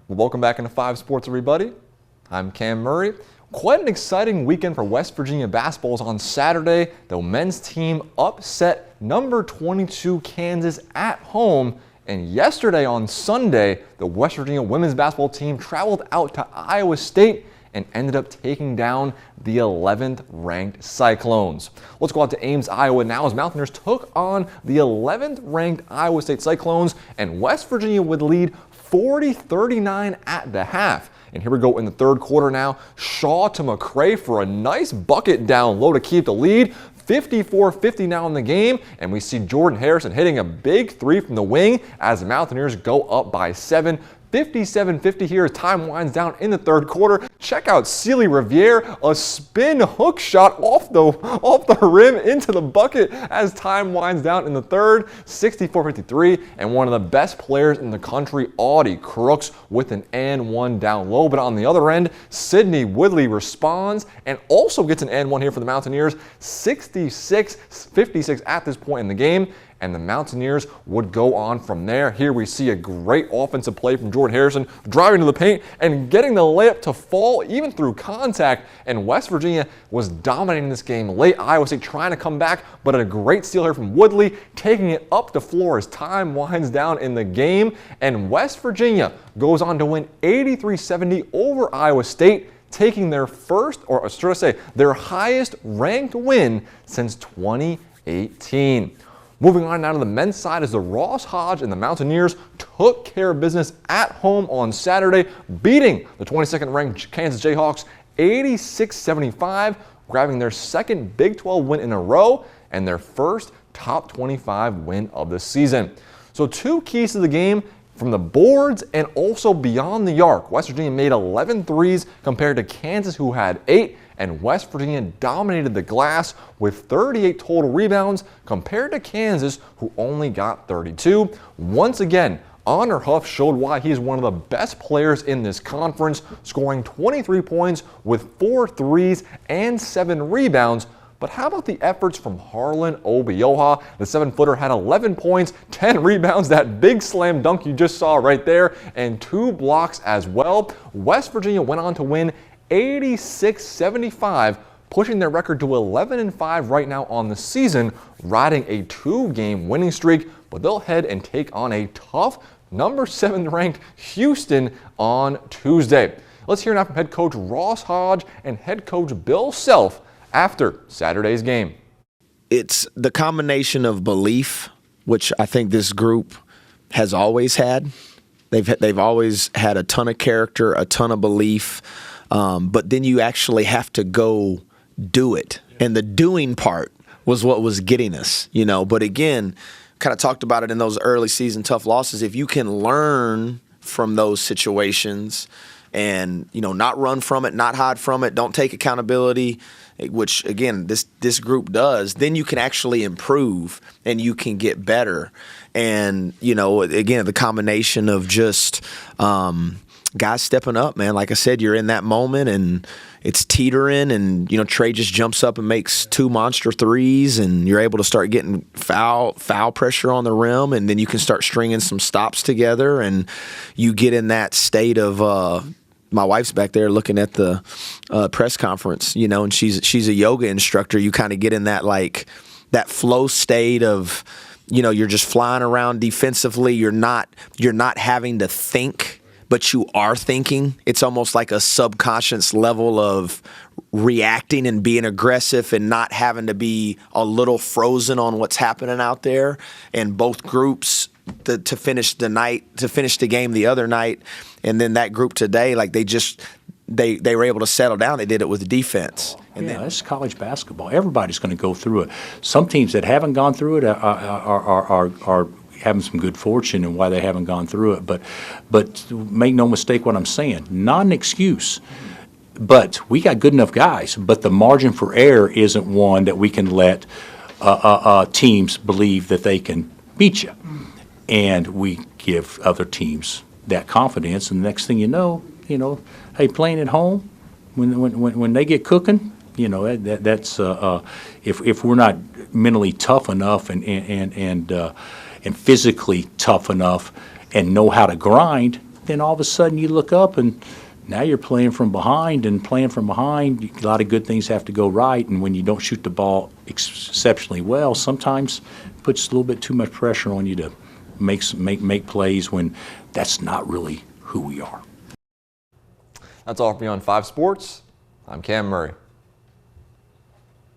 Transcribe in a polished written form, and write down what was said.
Well, welcome back into 5 Sports, everybody. I'm Cam Murray. Quite an exciting weekend for West Virginia basketball on Saturday. The men's team upset number 22 Kansas at home. And yesterday on Sunday, the West Virginia women's basketball team traveled out to Iowa State and ended up taking down the 11th ranked Cyclones. Let's go out to Ames, Iowa now as Mountaineers took on the 11th ranked Iowa State Cyclones, and West Virginia would lead 40-39 at the half. And here we go in the third quarter now. Shaw to McCray for a nice bucket down low to keep the lead. 54-50 now in the game, and we see Jordan Harrison hitting a big three from the wing as the Mountaineers go up by 7. 57-50 here as time winds down in the third quarter. Check out Celie Riviere, a spin hook shot off the rim into the bucket as time winds down in the third. 64-53, and one of the best players in the country, Audie Crooks, with an and one down low. But on the other end, Sydney Woodley responds and also gets an and one here for the Mountaineers. 66-56 at this point in the game. And the Mountaineers would go on from there. Here we see a great offensive play from Jordan Harrison, driving to the paint and getting the layup to fall even through contact. And West Virginia was dominating this game late. Iowa State trying to come back, but a great steal here from Woodley, taking it up the floor as time winds down in the game. And West Virginia goes on to win 83-70 over Iowa State, taking their first, or should I say, their highest ranked win since 2018. Moving on now to the men's side as the Ross Hodge and the Mountaineers took care of business at home on Saturday, beating the 22nd ranked Kansas Jayhawks 86-75, grabbing their second Big 12 win in a row and their first top 25 win of the season. So two keys to the game from the boards and also beyond the arc. West Virginia made 11 threes compared to Kansas, who had 8. And West Virginia dominated the glass with 38 total rebounds compared to Kansas, who only got 32. Once again, Honor Huff showed why he is one of the best players in this conference, scoring 23 points with 4 threes and 7 rebounds. But how about the efforts from Harlan Obioha? The 7-footer had 11 points, 10 rebounds, that big slam dunk you just saw right there, and 2 blocks as well. West Virginia went on to win 86-75, pushing their record to 11-5 right now on the season, riding a 2-game winning streak. But they'll head and take on a tough number 7 ranked Houston on Tuesday. Let's hear now from head coach Ross Hodge and head coach Bill Self after Saturday's game. It's the combination of belief, which I think this group has always had. They've always had a ton of character, a ton of belief. But then you actually have to go do it. And the doing part was what was getting us, But again, kind of talked about it in those early season tough losses. If you can learn from those situations and, not run from it, not hide from it, don't take accountability, which, again, this group does, then you can actually improve and you can get better. And, again, the combination of just guys stepping up, man. Like I said, you're in that moment and it's teetering and, Trey just jumps up and makes 2 monster threes and you're able to start getting foul pressure on the rim, and then you can start stringing some stops together and you get in that state of my wife's back there looking at the press conference, and she's a yoga instructor. You kind of get in that that flow state of, you're just flying around defensively. You're not having to think, but you are thinking. It's almost like a subconscious level of reacting and being aggressive and not having to be a little frozen on what's happening out there. And both groups to finish the game the other night, and then that group today, they were able to settle down. They did it with defense. And then this is college basketball. Everybody's going to go through it. Some teams that haven't gone through it are having some good fortune in why they haven't gone through it. But make no mistake what I'm saying, not an excuse. But we got good enough guys. But the margin for error isn't one that we can let teams believe that they can beat you. And we give other teams that confidence. And the next thing you know, hey, playing at home, when they get cooking, that's if we're not mentally tough enough and physically tough enough and know how to grind, then all of a sudden you look up and now you're playing from behind, and playing from behind, a lot of good things have to go right. And when you don't shoot the ball exceptionally well, sometimes it puts a little bit too much pressure on you to make plays when that's not really who we are. That's all for me on 5 Sports. I'm Cam Murray.